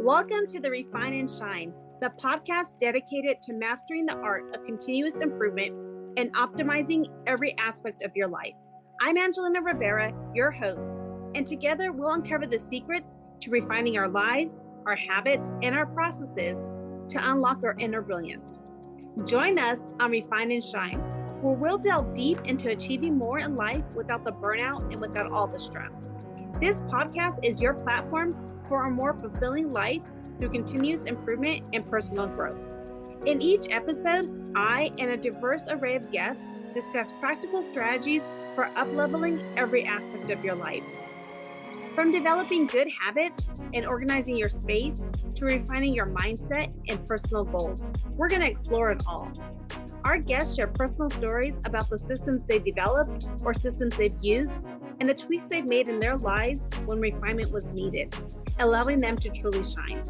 Welcome to the Refine and Shine, the podcast dedicated to mastering the art of continuous improvement and optimizing every aspect of your life. I'm Angelina Rivera, your host, and together we'll uncover the secrets to refining our lives, our habits, and our processes to unlock our inner brilliance. Join us on Refine and Shine, where we'll delve deep into achieving more in life without the burnout and without all the stress. This podcast is your platform for a more fulfilling life through continuous improvement and personal growth. In each episode, I and a diverse array of guests discuss practical strategies for up-leveling every aspect of your life. From developing good habits and organizing your space to refining your mindset and personal goals, we're going to explore it all. Our guests share personal stories about the systems they've developed or systems they've used and the tweaks they've made in their lives when refinement was needed, allowing them to truly shine.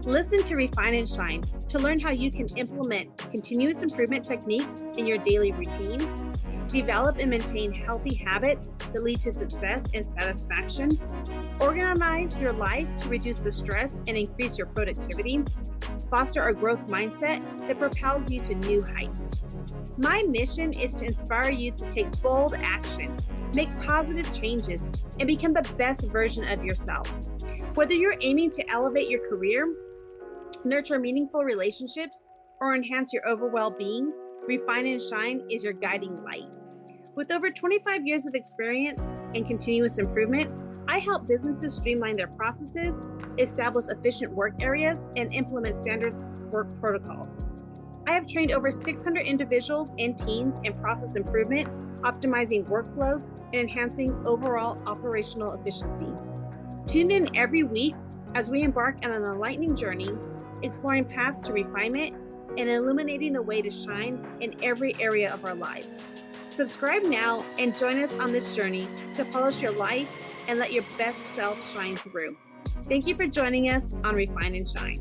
Listen to Refine and Shine to learn how you can implement continuous improvement techniques in your daily routine, develop and maintain healthy habits that lead to success and satisfaction, organize your life to reduce the stress and increase your productivity, foster a growth mindset that propels you to new heights. My mission is to inspire you to take bold action, make positive changes, and become the best version of yourself. Whether you're aiming to elevate your career, nurture meaningful relationships, or enhance your overall well-being, Refine and Shine is your guiding light. With over 25 years of experience in continuous improvement, I help businesses streamline their processes, establish efficient work areas, and implement standard work protocols. I have trained over 600 individuals and teams in process improvement, optimizing workflows, and enhancing overall operational efficiency. Tune in every week as we embark on an enlightening journey, exploring paths to refinement and illuminating the way to shine in every area of our lives. Subscribe now and join us on this journey to polish your life and let your best self shine through. Thank you for joining us on Refine and Shine.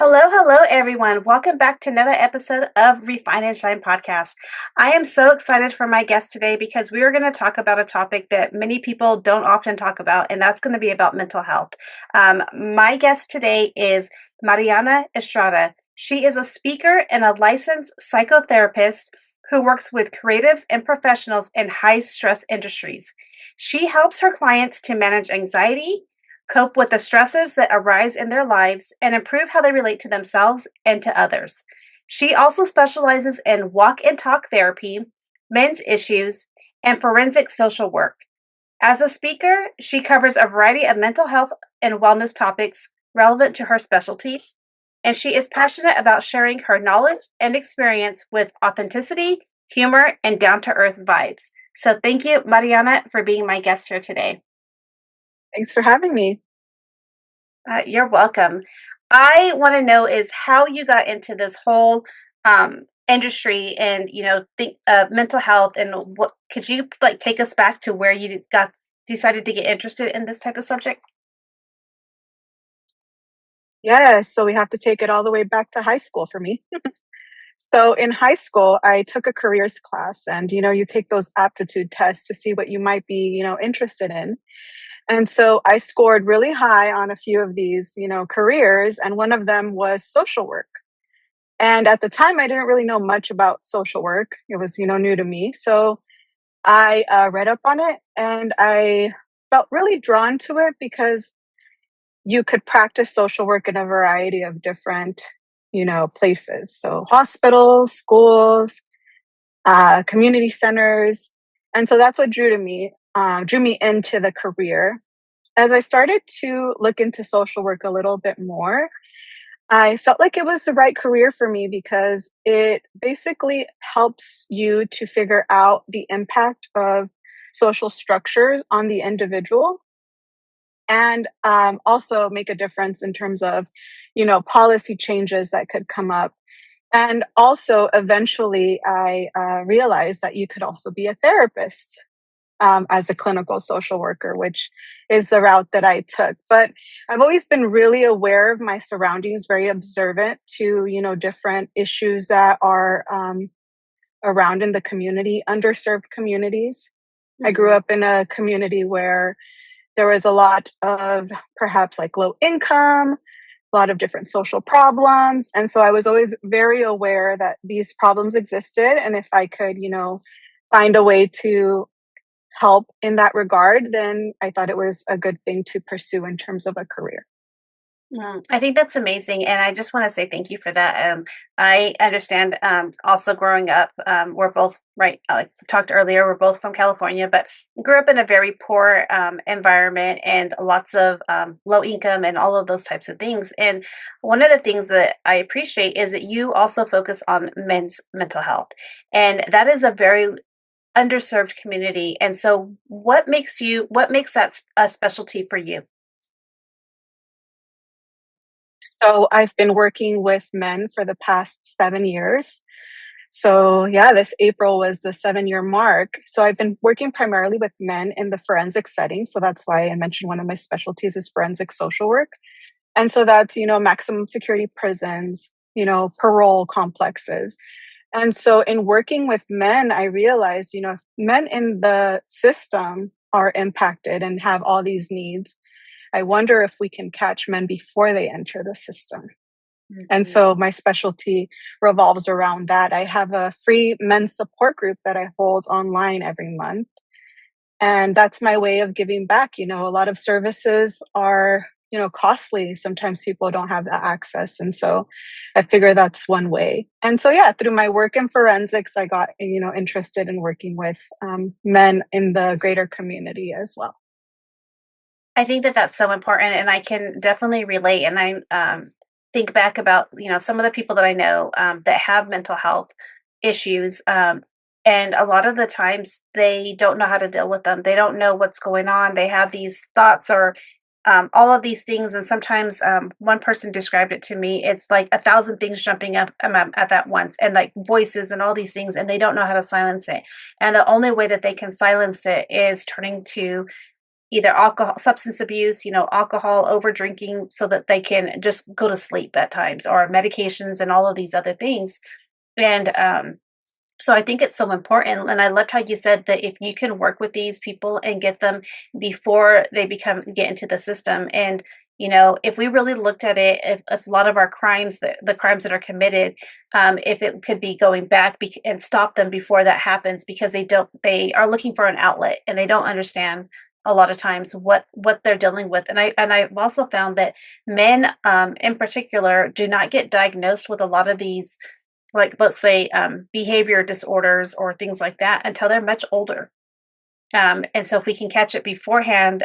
Hello, everyone. Welcome back to another episode of Refine and Shine podcast. I am so excited for my guest today because we are going to talk about a topic that many people don't often talk about, and that's going to be about mental health. My guest today is Mariana Estrada. She is a speaker and a licensed psychotherapist who works with creatives and professionals in high-stress industries. She helps her clients to manage anxiety, cope with the stressors that arise in their lives, and improve how they relate to themselves and to others. She also specializes in walk and talk therapy, men's issues, and forensic social work. As a speaker, she covers a variety of mental health and wellness topics relevant to her specialties, and she is passionate about sharing her knowledge and experience with authenticity, humor, and down-to-earth vibes. So thank you, Mariana, for being my guest here today. Thanks for having me. You're welcome. I want to know is how you got into this whole industry and, mental health, and what could you take us back to where you decided to get interested in this type of subject? Yeah, so we have to take it all the way back to high school for me. So in high school, I took a careers class, and, you take those aptitude tests to see what you might be, interested in. And so I scored really high on a few of these, careers, and one of them was social work. And at the time, I didn't really know much about social work. It was, new to me. So I read up on it, and I felt really drawn to it because you could practice social work in a variety of different, places. So hospitals, schools, community centers. And so that's what drew me into the career. As I started to look into social work a little bit more, I felt like it was the right career for me because it basically helps you to figure out the impact of social structures on the individual, and also make a difference in terms of, policy changes that could come up. And also, eventually, I realized that you could also be a therapist as a clinical social worker, which is the route that I took. But I've always been really aware of my surroundings, very observant to, different issues that are around in the community, underserved communities. I grew up in a community where there was a lot of perhaps like low income, a lot of different social problems. And so I was always very aware that these problems existed. And if I could, find a way to help in that regard, then I thought it was a good thing to pursue in terms of a career. I think that's amazing, and I just want to say thank you for that. I understand. Also, growing up, we're both right. Like we talked earlier, we're both from California, but grew up in a very poor environment and lots of low income and all of those types of things. And one of the things that I appreciate is that you also focus on men's mental health, and that is a very underserved community. And so, what makes that a specialty for you? So I've been working with men for the past 7 years. So, yeah, this April was the 7 year mark. So, I've been working primarily with men in the forensic setting. So, that's why I mentioned one of my specialties is forensic social work. And so, that's, maximum security prisons, parole complexes. And so, in working with men, I realized, if men in the system are impacted and have all these needs, I wonder if we can catch men before they enter the system. And Mhm. so my specialty revolves around that. I have a free men's support group that I hold online every month. And that's my way of giving back. A lot of services are, costly. Sometimes people don't have the access. And so I figure that's one way. And so, yeah, through my work in forensics, I got, interested in working with men in the greater community as well. I think that that's so important, and I can definitely relate. And I think back about some of the people that I know that have mental health issues, and a lot of the times they don't know how to deal with them. They don't know what's going on. They have these thoughts or all of these things, and sometimes one person described it to me. It's like a thousand things jumping up at that once, and like voices and all these things, and they don't know how to silence it. And the only way that they can silence it is turning to either alcohol, substance abuse, alcohol, over drinking, so that they can just go to sleep at times, or medications and all of these other things. And so I think it's so important. And I loved how you said that if you can work with these people and get them before they get into the system. And if we really looked at it, if a lot of our crimes, the crimes that are committed, if it could be going back and stop them before that happens, because they are looking for an outlet and they don't understand a lot of times what they're dealing with. And I've also found that men, in particular, do not get diagnosed with a lot of these, like, let's say, behavior disorders or things like that, until they're much older. And so if we can catch it beforehand,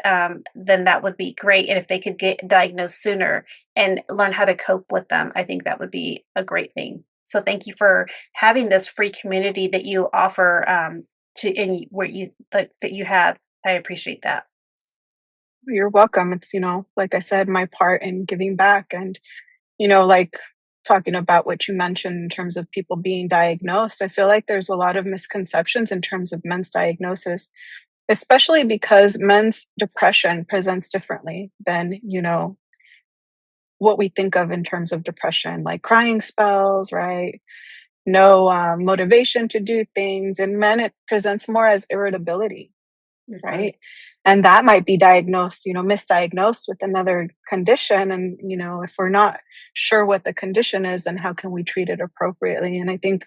then that would be great. And if they could get diagnosed sooner and learn how to cope with them, I think that would be a great thing. So thank you for having this free community that you offer, to in where that you have. I appreciate that. You're welcome. It's, like I said, my part in giving back. And, like talking about what you mentioned in terms of people being diagnosed, I feel like there's a lot of misconceptions in terms of men's diagnosis, especially because men's depression presents differently than, what we think of in terms of depression, like crying spells, right? No motivation to do things. In men, it presents more as irritability, Mhm. right? And that might be diagnosed, misdiagnosed with another condition. And, if we're not sure what the condition is, then how can we treat it appropriately? And I think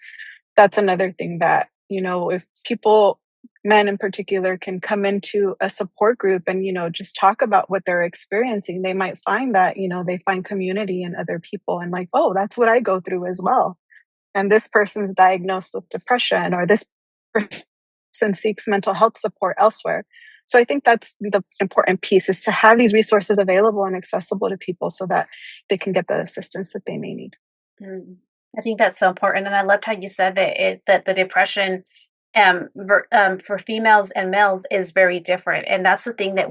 that's another thing that, if people, men in particular, can come into a support group and, just talk about what they're experiencing, they might find that, they find community in other people and like, oh, that's what I go through as well. And this person's diagnosed with depression, or this person seeks mental health support elsewhere. So I think that's the important piece, is to have these resources available and accessible to people so that they can get the assistance that they may need. Mm. I think that's so important, and I loved how you said that the depression, for females and males is very different, and that's the thing that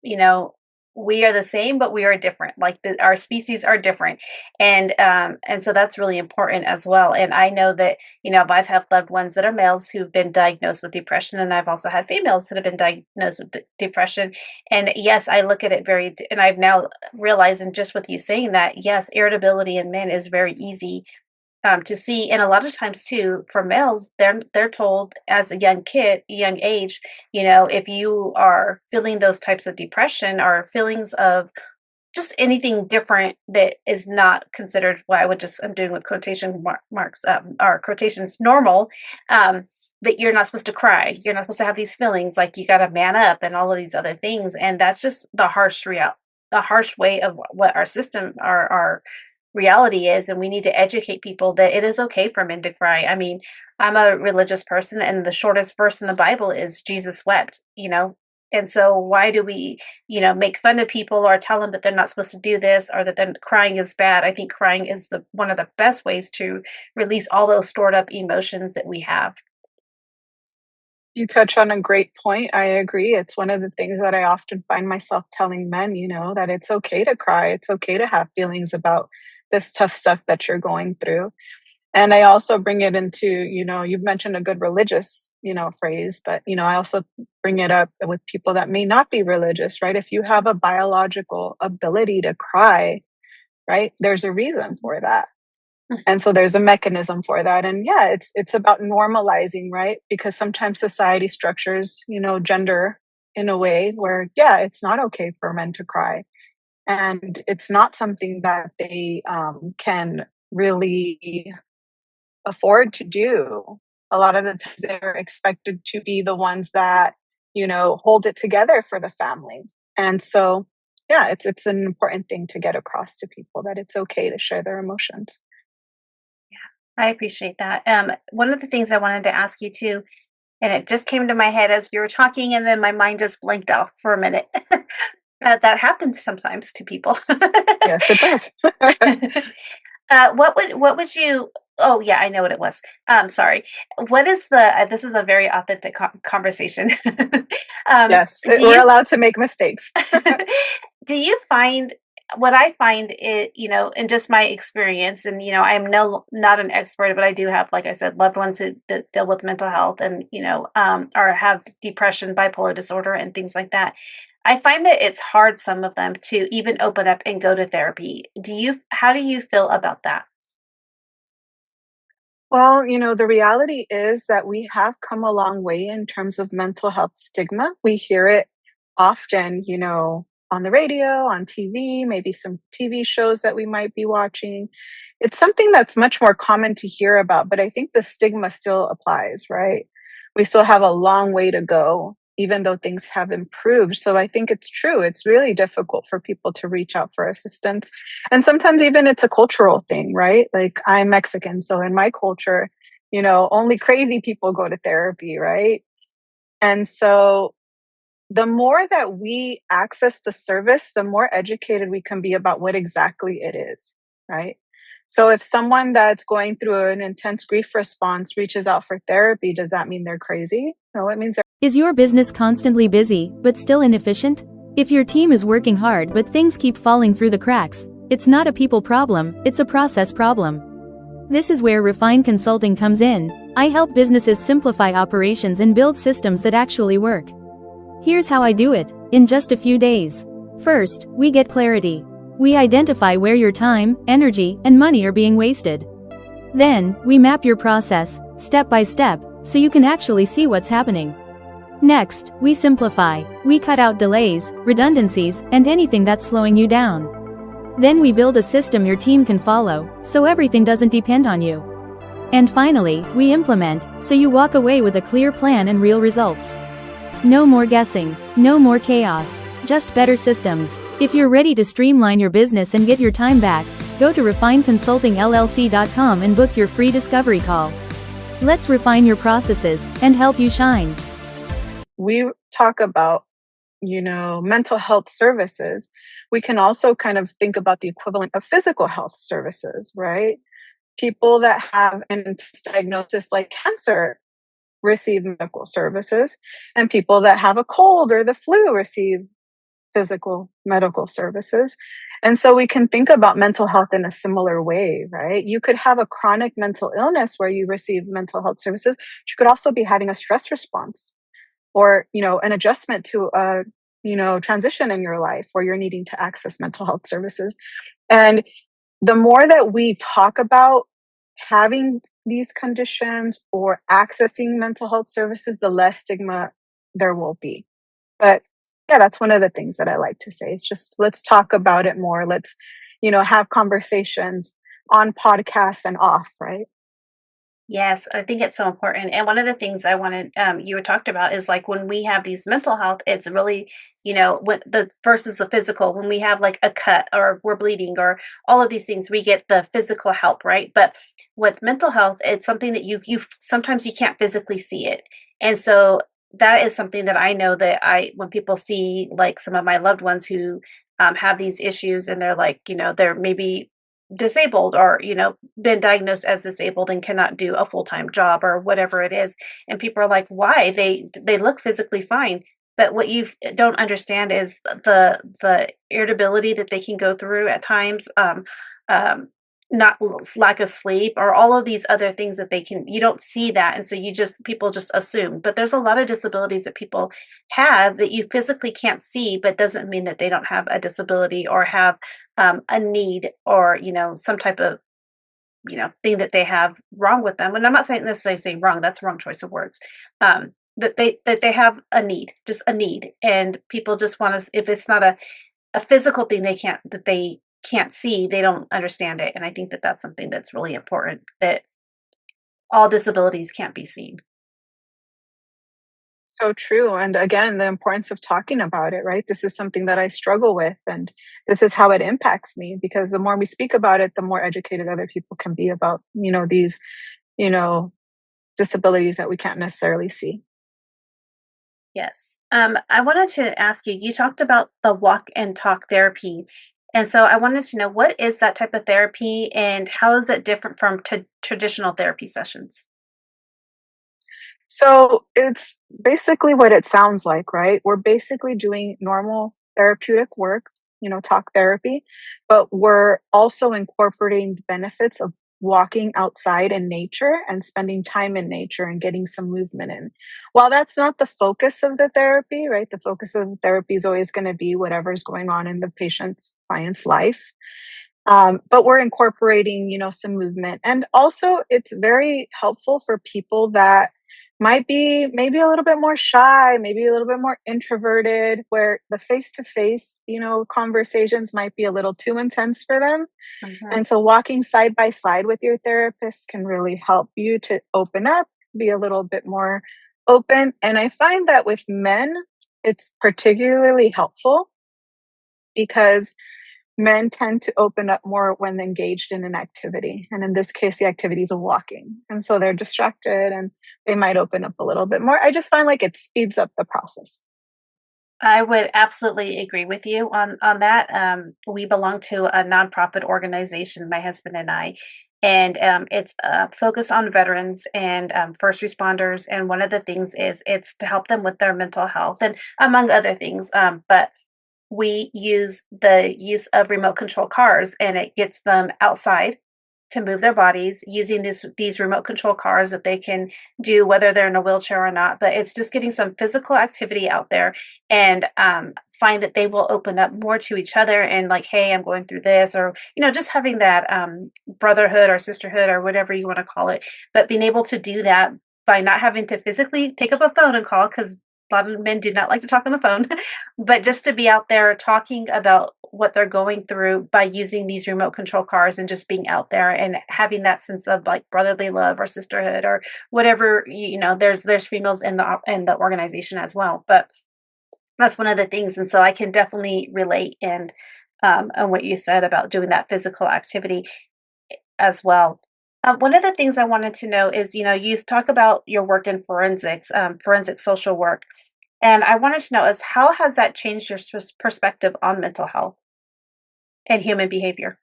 you know, we are the same, but we are different. Like our species are different, and so that's really important as well. And I know that I've had loved ones that are males who've been diagnosed with depression, and I've also had females that have been diagnosed with depression. And yes, I look at it and I've now realized, and just with you saying that, yes, irritability in men is very easy, to see. And a lot of times too, for males, they're told as a young age, if you are feeling those types of depression or feelings of just anything different that is not considered what I'm doing with quotation marks, or quotations, normal, that you're not supposed to cry. You're not supposed to have these feelings, like you got to man up and all of these other things. And that's just the harsh way of what our system, our reality is. And we need to educate people that it is okay for men to cry. I mean, I'm a religious person, and the shortest verse in the Bible is Jesus wept, and so why do we, make fun of people or tell them that they're not supposed to do this, or that then crying is bad? I think crying is one of the best ways to release all those stored up emotions that we have. You touch on a great point. I agree. It's one of the things that I often find myself telling men, that it's okay to cry. It's okay to have feelings about this tough stuff that you're going through. And I also bring it into, you've mentioned a good religious, phrase, but, I also bring it up with people that may not be religious, right? If you have a biological ability to cry, right, there's a reason for that. And so there's a mechanism for that. And yeah, it's about normalizing, right? Because sometimes society structures, gender in a way where, yeah, it's not okay for men to cry. And it's not something that they can really afford to do. A lot of the times they're expected to be the ones that, hold it together for the family. And so, yeah, it's an important thing to get across to people that it's okay to share their emotions. I appreciate that. One of the things I wanted to ask you too, and it just came to my head as you were talking, and then my mind just blanked off for a minute. That happens sometimes to people. Yes, it does. What would you? Oh yeah, I know what it was. Sorry. What is this is a very authentic conversation. Yes, Do we're you allowed to make mistakes. do you find what I find it, in just my experience, and I'm not an expert, but I do have, like I said, loved ones who deal with mental health, and or have depression, bipolar disorder, and things like that. I find that it's hard, some of them, to even open up and go to therapy. How do you feel about that? Well, the reality is that we have come a long way in terms of mental health stigma. We hear it often, on the radio, on TV, maybe some TV shows that we might be watching. It's something that's much more common to hear about, but I think the stigma still applies, right? We still have a long way to go, even though things have improved. So I think it's true. It's really difficult for people to reach out for assistance. And sometimes even it's a cultural thing, right? Like, I'm Mexican. So in my culture, only crazy people go to therapy, right? And so the more that we access the service, the more educated we can be about what exactly it is, right? So if someone that's going through an intense grief response reaches out for therapy, does that mean they're crazy? No, it means they're. Is your business constantly busy, but still inefficient? If your team is working hard but things keep falling through the cracks, it's not a people problem, it's a process problem. This is where Refine Consulting comes in. I help businesses simplify operations and build systems that actually work. Here's how I do it, in just a few days. First, we get clarity. We identify where your time, energy, and money are being wasted. Then, we map your process, step by step, so you can actually see what's happening. Next, we simplify. We cut out delays, redundancies, and anything that's slowing you down. Then we build a system your team can follow, so everything doesn't depend on you. And finally, we implement, so you walk away with a clear plan and real results. No more guessing, no more chaos, just better systems. If you're ready to streamline your business and get your time back, go to refineconsultingllc.com and book your free discovery call. Let's refine your processes and help you shine. We talk about, mental health services. We can also kind of think about the equivalent of physical health services, right? People that have a diagnosis like cancer receive medical services, and people that have a cold or the flu receive physical medical services. And so we can think about mental health in a similar way, right? You could have a chronic mental illness where you receive mental health services. You could also be having a stress response, or, an adjustment to a, transition in your life where you're needing to access mental health services. And the more that we talk about, having these conditions or accessing mental health services, the less stigma there will be. But yeah, that's one of the things that I like to say. It's just, let's talk about it more. Let's, have conversations on podcasts and off, right? Yes, I think it's so important. And one of the things I wanted you were talked about is like when we have these mental health, it's really, when the versus the physical, when we have like a cut or we're bleeding or all of these things, we get the physical help, right? But with mental health, it's something that you sometimes you can't physically see it. And so that is something that I know that when people see like some of my loved ones who have these issues and they're like, they're maybe disabled or been diagnosed as disabled and cannot do a full-time job or whatever it is, and people are like, why? They look physically fine, but what you don't understand is the irritability that they can go through at times, um not lack of sleep or all of these other things that you don't see that, and so people just assume, but there's a lot of disabilities that people have that you physically can't see, but doesn't mean that they don't have a disability or have a need or some type of thing that they have wrong with them. And I'm not saying necessarily saying wrong, that's a wrong choice of words. That they have a need, just a need, and people just want to, if it's not a physical thing they can't see, they don't understand it. And I think that that's something that's really important, that all disabilities can't be seen. So true. And again, the importance of talking about it, right? This is something that I struggle with, and this is how it impacts me, because the more we speak about it, the more educated other people can be about, these, you know, disabilities that we can't necessarily see. Yes. I wanted to ask you, you talked about the walk and talk therapy. And so I wanted to know, what is that type of therapy and how is it different from traditional therapy sessions? So it's basically what it sounds like, right? We're basically doing normal therapeutic work, talk therapy, but we're also incorporating the benefits of walking outside in nature and spending time in nature and getting some movement in. While that's not the focus of the therapy, right? The focus of the therapy is always going to be whatever's going on in the client's life. But we're incorporating, some movement. And also, it's very helpful for people that might be maybe a little bit more shy, maybe a little bit more introverted, where the face to face, conversations might be a little too intense for them. Mhm. And so, walking side by side with your therapist can really help you to open up, be a little bit more open. And I find that with men, it's particularly helpful because men tend to open up more when engaged in an activity. And in this case, the activity is walking. And so they're distracted and they might open up a little bit more. I just find like it speeds up the process. I would absolutely agree with you on that. We belong to a nonprofit organization, my husband and I, and it's focused on veterans and first responders. And one of the things is it's to help them with their mental health and among other things. But we use the use of remote control cars, and it gets them outside to move their bodies using these remote control cars that they can do whether they're in a wheelchair or not. But it's just getting some physical activity out there, and find that they will open up more to each other and like, hey, I'm going through this, or just having that brotherhood or sisterhood or whatever you want to call it, but being able to do that by not having to physically take up a phone and call, because a lot of men do not like to talk on the phone, but just to be out there talking about what they're going through by using these remote control cars and just being out there and having that sense of like brotherly love or sisterhood or whatever. There's females in the organization as well, but that's one of the things. And so I can definitely relate and on what you said about doing that physical activity as well. One of the things I wanted to know is, you talk about your work in forensics, forensic social work, and I wanted to know is how has that changed your perspective on mental health and human behavior?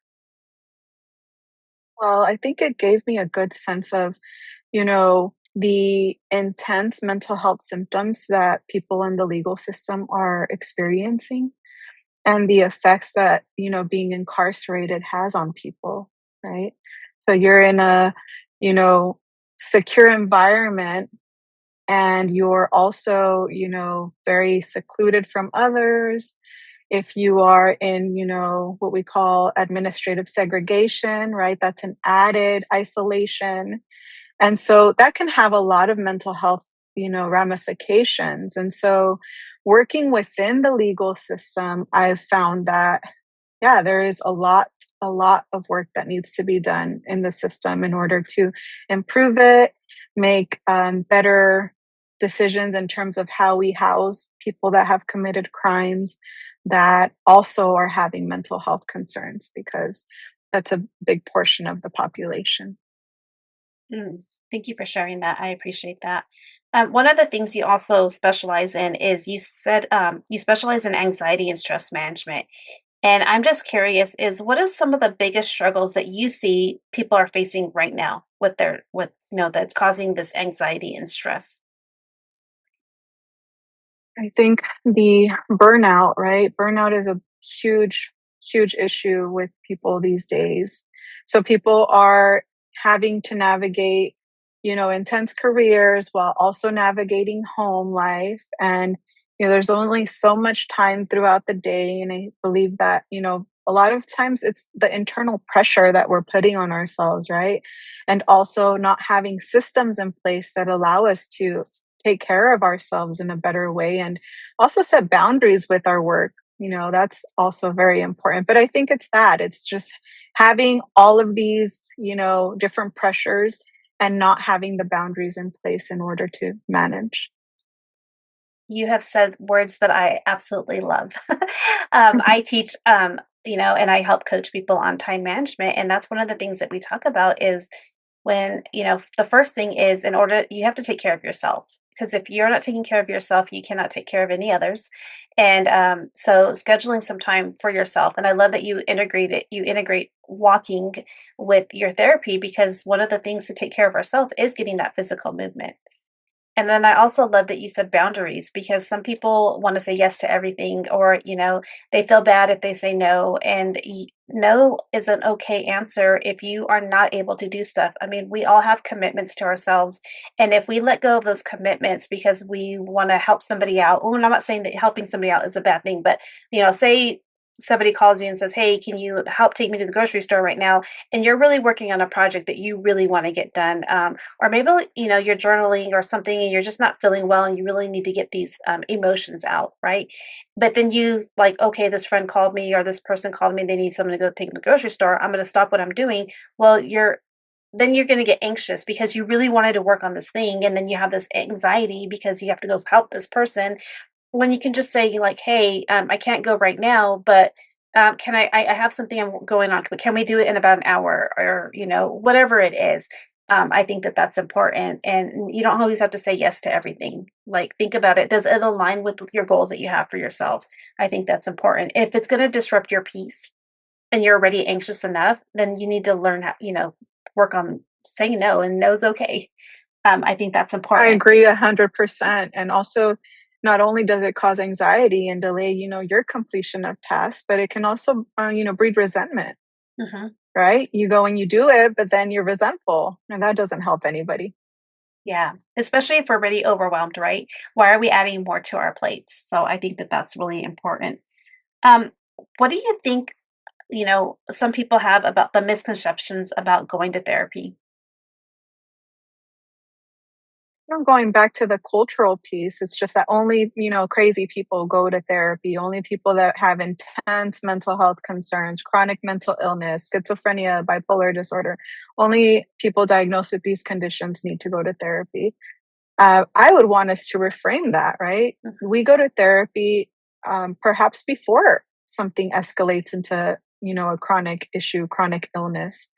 Well, I think it gave me a good sense of, the intense mental health symptoms that people in the legal system are experiencing and the effects that, being incarcerated has on people, right? So you're in a, you know, secure environment and you're also, very secluded from others. If you are in, what we call administrative segregation, right? That's an added isolation. And so that can have a lot of mental health, ramifications. And so working within the legal system, I've found that, yeah, there is a lot of work that needs to be done in the system in order to improve it, make better decisions in terms of how we house people that have committed crimes that also are having mental health concerns, because that's a big portion of the population. Mm, thank you for sharing that. I appreciate that. One of the things you also specialize in is you said you specialize in anxiety and stress management. And I'm just curious, is what is some of the biggest struggles that you see people are facing right now with that's causing this anxiety and stress? I think the burnout, right? Burnout is a huge, huge issue with people these days. So people are having to navigate, intense careers while also navigating home life. And, there's only so much time throughout the day. And I believe that, a lot of times it's the internal pressure that we're putting on ourselves, right? And also not having systems in place that allow us to take care of ourselves in a better way, and also set boundaries with our work. That's also very important. But I think it's just having all of these, different pressures and not having the boundaries in place in order to manage. You have said words that I absolutely love. I teach, and I help coach people on time management. And that's one of the things that we talk about is when, the first thing is in order, you have to take care of yourself. Because if you're not taking care of yourself, you cannot take care of any others. And so scheduling some time for yourself. And I love that you integrate walking with your therapy, because one of the things to take care of ourselves is getting that physical movement. And then I also love that you said boundaries, because some people want to say yes to everything, or, they feel bad if they say no. And no is an okay answer if you are not able to do stuff. I mean, we all have commitments to ourselves. And if we let go of those commitments because we want to help somebody out, well, I'm not saying that helping somebody out is a bad thing, but, say somebody calls you and says, "Hey, can you help take me to the grocery store right now?" And you're really working on a project that you really want to get done. Or maybe, you're journaling or something and you're just not feeling well and you really need to get these emotions out, right? But then you like, okay, this friend called me or this person called me, they need someone to go take them to the grocery store. I'm going to stop what I'm doing. Well, you're going to get anxious because you really wanted to work on this thing. And then you have this anxiety because you have to go help this person, when you can just say like, "Hey, I can't go right now, but can I have something I'm going on, but can we do it in about an hour?" Or, whatever it is. I think that that's important. And you don't always have to say yes to everything. Like, think about it. Does it align with your goals that you have for yourself? I think that's important. If it's going to disrupt your peace and you're already anxious enough, then you need to learn how, work on saying no, and no's okay. I think that's I important. agree 100%. And also, not only does it cause anxiety and delay, your completion of tasks, but it can also, breed resentment, Mhm. right? You go and you do it, but then you're resentful, and that doesn't help anybody. Yeah, especially if we're already overwhelmed, right? Why are we adding more to our plates? So I think that that's really important. Um, what do you think, some people have about the misconceptions about going to therapy? Going back to the cultural piece, it's just that only, crazy people go to therapy, only people that have intense mental health concerns, chronic mental illness, schizophrenia, bipolar disorder, only people diagnosed with these conditions need to go to therapy. I would want us to reframe that, right? Mhm. We go to therapy perhaps before something escalates into, a chronic issue, chronic illness.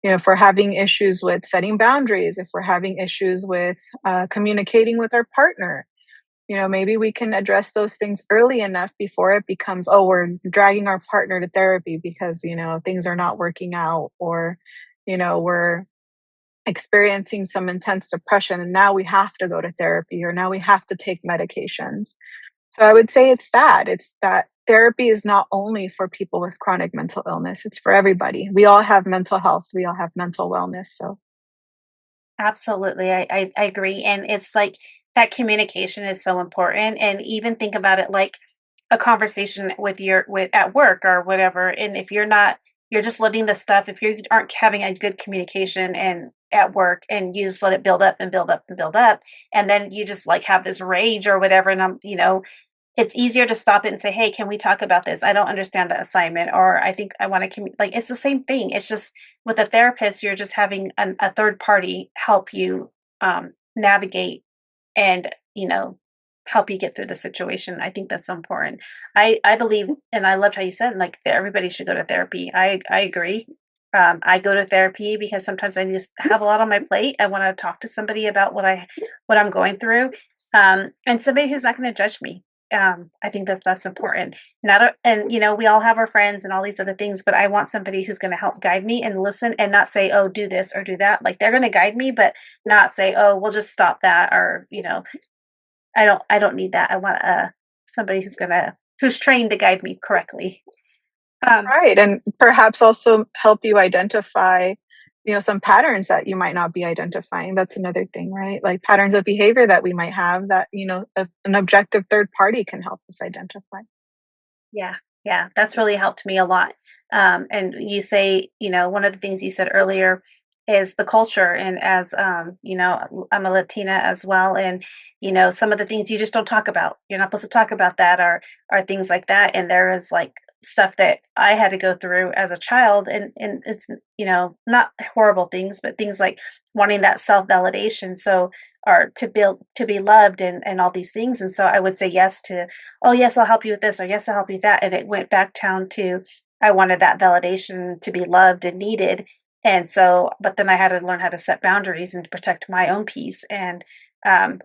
If we're having issues with setting boundaries, if we're having issues with communicating with our partner, maybe we can address those things early enough before it becomes, oh, we're dragging our partner to therapy because, things are not working out, or, we're experiencing some intense depression and now we have to go to therapy, or now we have to take medications. So I would say it's that therapy is not only for people with chronic mental illness, it's for everybody. We all have mental health, we all have mental wellness. So Absolutely. I agree. And it's like that communication is so important. And even think about it like a conversation with at work or whatever, and if you're just living the stuff, if you aren't having a good communication and at work, and you just let it build up and build up and build up, and then you just like have this rage or whatever, and it's easier to stop it and say, hey, can we talk about this? I don't understand the assignment, or I think I want to like, it's the same thing. It's just with a therapist, you're just having a third party help you navigate and help you get through the situation. I think that's important. I believe, and I loved how you said like everybody should go to therapy. I agree. I go to therapy because sometimes I just have a lot on my plate. I want to talk to somebody about what I'm going through, and somebody who's not going to judge me. I think that's important. And we all have our friends and all these other things, but I want somebody who's going to help guide me and listen and not say, oh, do this or do that. Like they're going to guide me, but not say, oh, we'll just stop that. Or, I don't need that. I want somebody who's trained to guide me correctly. Right. And perhaps also help you identify, some patterns that you might not be identifying. That's another thing, right? Like patterns of behavior that we might have that, an objective third party can help us identify. Yeah. Yeah. That's really helped me a lot. And you say, one of the things you said earlier is the culture. And as, I'm a Latina as well. And, some of the things you just don't talk about, you're not supposed to talk about that are things like that. And there is like stuff that I had to go through as a child. And it's, not horrible things, but things like wanting that self-validation. So, or to be loved and all these things. And so I would say yes to, oh yes, I'll help you with this, or yes, I'll help you with that. And it went back down to, I wanted that validation to be loved and needed. And so, but then I had to learn how to set boundaries and to protect my own peace, and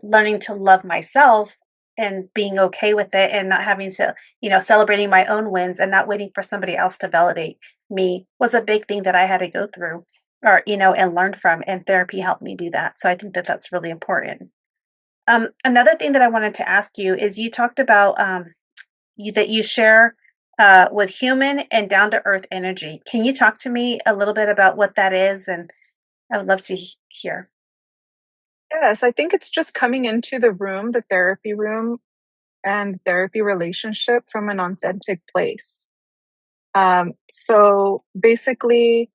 learning to love myself and being okay with it, and not having to, celebrating my own wins and not waiting for somebody else to validate me was a big thing that I had to go through, or, and learn from. And therapy helped me do that. So I think that that's really important. Another thing that I wanted to ask you is you talked about that you share with human and down to earth energy. Can you talk to me a little bit about what that is? And I would love to hear. Yes, I think it's just coming into the therapy room and therapy relationship from an authentic place. So basically,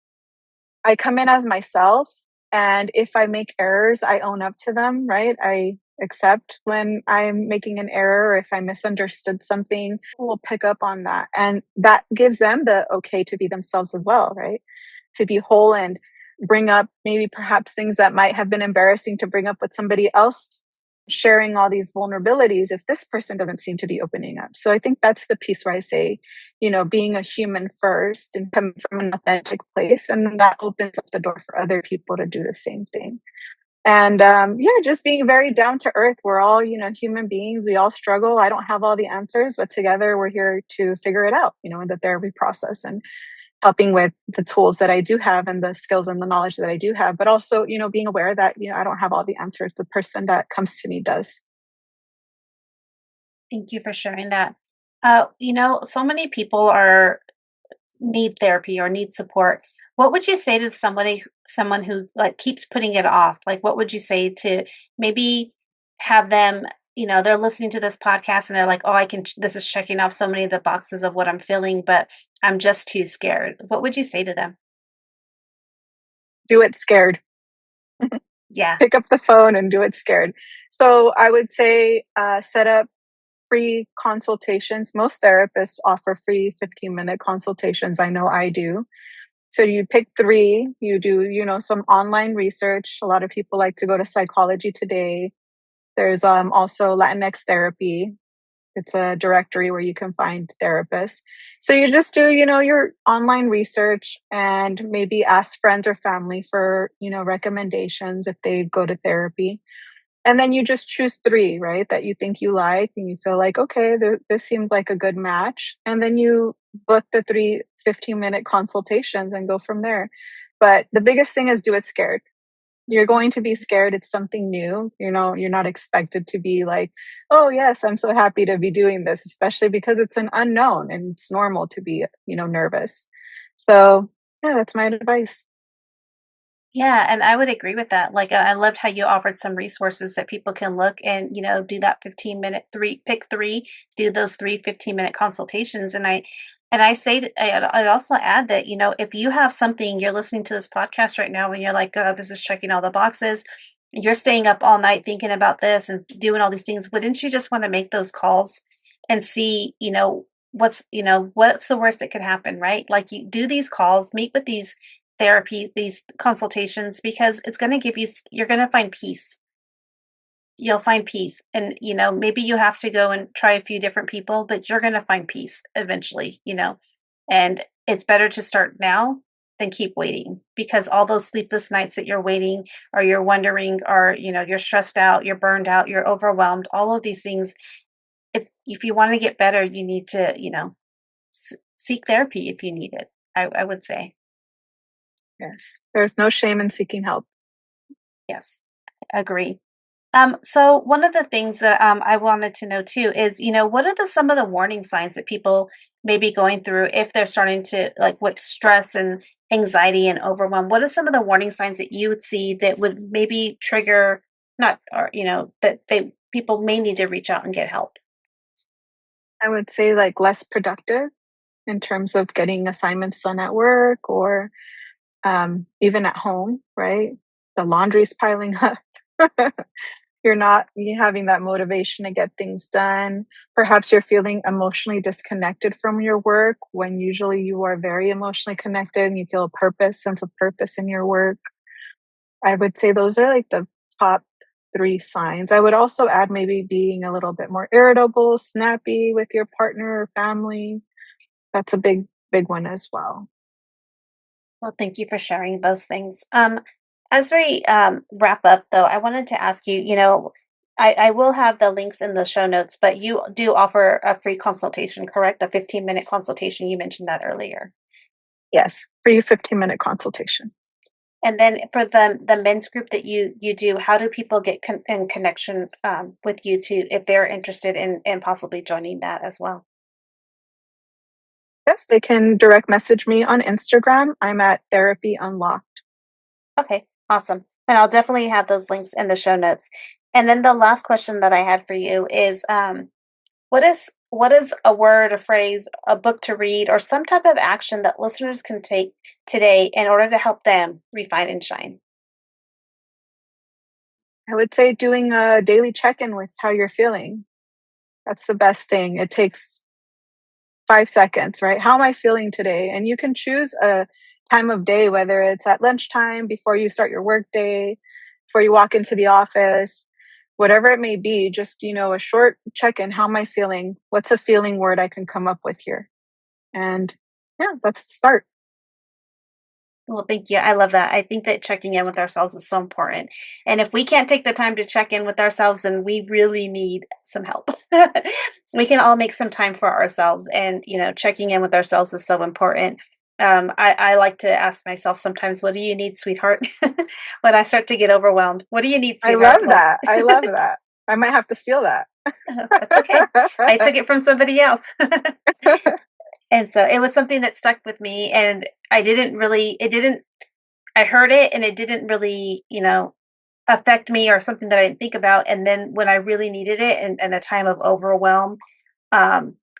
I come in as myself, and if I make errors, I own up to them, right? I accept when I'm making an error, or if I misunderstood something, we'll pick up on that. And that gives them the okay to be themselves as well, right? To be whole and bring up maybe perhaps things that might have been embarrassing to bring up with somebody else, sharing all these vulnerabilities if this person doesn't seem to be opening up. So I think that's the piece where I say, being a human first and coming from an authentic place, and then that opens up the door for other people to do the same thing. And just being very down to earth. We're all, human beings. We all struggle. I don't have all the answers, but together we're here to figure it out, in the therapy process, and helping with the tools that I do have and the skills and the knowledge that I do have, but also, being aware that, I don't have all the answers. The person that comes to me does. Thank you for sharing that. So many people need therapy or need support. What would you say to someone who like keeps putting it off? Like, what would you say to maybe have them, they're listening to this podcast and they're like, oh, this is checking off so many of the boxes of what I'm feeling, but I'm just too scared. What would you say to them? Do it scared. Yeah. Pick up the phone and do it scared. So I would say set up free consultations. Most therapists offer free 15-minute consultations. I know I do. So you pick 3, you do, some online research. A lot of people like to go to Psychology Today. There's also Latinx therapy. It's a directory where you can find therapists. So you just do, your online research, and maybe ask friends or family for, recommendations if they go to therapy. And then you just choose 3, right, that you think you like and you feel like, okay, this seems like a good match. And then you book the 3 15-minute consultations and go from there. But the biggest thing is do it scared. You're going to be scared. It's something new. You're not expected to be like, oh, yes, I'm so happy to be doing this, especially because it's an unknown and it's normal to be, nervous. So, yeah, that's my advice. Yeah, and I would agree with that. Like, I loved how you offered some resources that people can look and, do that 15-minute pick three, do those 3 15-minute consultations. And I say, I'd also add that, if you have something, you're listening to this podcast right now and you're like, oh, this is checking all the boxes. You're staying up all night thinking about this and doing all these things. Wouldn't you just want to make those calls and see, what's the worst that could happen, right? Like, you do these calls, meet with these therapy, these consultations, because it's going to give you, you're going to find peace. You'll find peace. And, maybe you have to go and try a few different people, but you're going to find peace eventually, and it's better to start now than keep waiting, because all those sleepless nights that you're waiting, or you're wondering, or, you're stressed out, you're burned out, you're overwhelmed, all of these things. If you want to get better, you need to, seek therapy if you need it. I would say. Yes. There's no shame in seeking help. Yes, agree. So one of the things that I wanted to know too is, what are some of the warning signs that people may be going through if they're starting to, like, with stress and anxiety and overwhelm? What are some of the warning signs that you would see that would maybe trigger, not, or that people may need to reach out and get help? I would say like less productive in terms of getting assignments done at work or even at home, right? The laundry's piling up. You having that motivation to get things done. Perhaps you're feeling emotionally disconnected from your work when usually you are very emotionally connected and you feel a sense of purpose in your work. I would say those are like the top 3 signs. I would also add maybe being a little bit more irritable, snappy with your partner or family. That's a big, big one as well. Well, thank you for sharing those things. As we wrap up, though, I wanted to ask you, I will have the links in the show notes, but you do offer a free consultation, correct? A 15-minute consultation. You mentioned that earlier. Yes, free 15-minute consultation. And then for the men's group that you do, how do people get in connection with you if they're interested in possibly joining that as well? Yes, they can direct message me on Instagram. I'm at Therapy Unlocked. Okay, awesome. And I'll definitely have those links in the show notes. And then the last question that I had for you is, what is a word, a phrase, a book to read, or some type of action that listeners can take today in order to help them refine and shine? I would say doing a daily check-in with how you're feeling. That's the best thing. It takes 5 seconds, right? How am I feeling today? And you can choose a time of day, whether it's at lunchtime, before you start your work day, before you walk into the office, whatever it may be, just, a short check-in. How am I feeling? What's a feeling word I can come up with here? And yeah, that's the start. Well, thank you. I love that. I think that checking in with ourselves is so important. And if we can't take the time to check in with ourselves, then we really need some help. We can all make some time for ourselves. And, checking in with ourselves is so important. I like to ask myself sometimes, what do you need, sweetheart? When I start to get overwhelmed, what do you need, I sweetheart? love that. I love that. I might have to steal that. That's okay. I took it from somebody else. And so it was something that stuck with me, and I heard it and it didn't really, affect me, or something that I didn't think about. And then when I really needed it, in a time of overwhelm,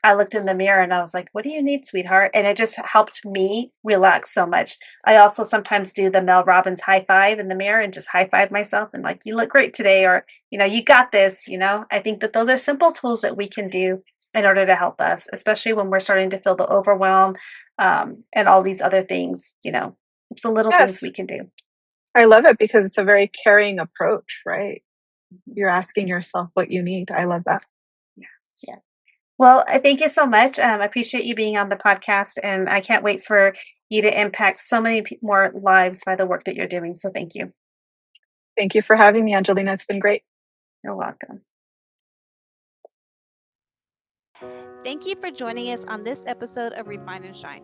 I looked in the mirror and I was like, what do you need, sweetheart? And it just helped me relax so much. I also sometimes do the Mel Robbins high five in the mirror and just high five myself and like, you look great today, or, you got this. I think that those are simple tools that we can do in order to help us, especially when we're starting to feel the overwhelm, and all these other things. It's the little things we can do. I love it because it's a very caring approach, right? You're asking yourself what you need. I love that. Yeah. Well, I thank you so much. I appreciate you being on the podcast, and I can't wait for you to impact so many more lives by the work that you're doing. So thank you. Thank you for having me, Angelina. It's been great. You're welcome. Thank you for joining us on this episode of Refine and Shine.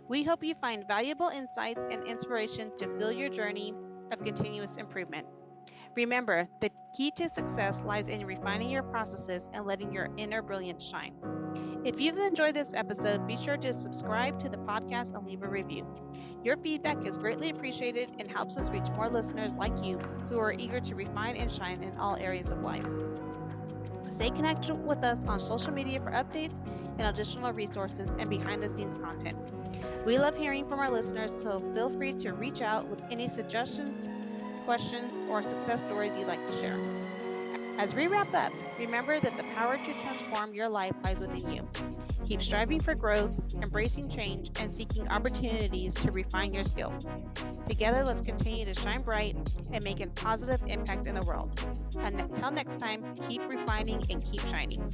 We hope you find valuable insights and inspiration to fill your journey of continuous improvement. Remember, the key to success lies in refining your processes and letting your inner brilliance shine. If you've enjoyed this episode, be sure to subscribe to the podcast and leave a review. Your feedback is greatly appreciated and helps us reach more listeners like you who are eager to refine and shine in all areas of life. Stay connected with us on social media for updates and additional resources and behind-the-scenes content. We love hearing from our listeners, so feel free to reach out with any suggestions, questions, or success stories you'd like to share. As we wrap up, remember that the power to transform your life lies within you. Keep striving for growth, embracing change, and seeking opportunities to refine your skills. Together, let's continue to shine bright and make a positive impact in the world. Until next time, keep refining and keep shining.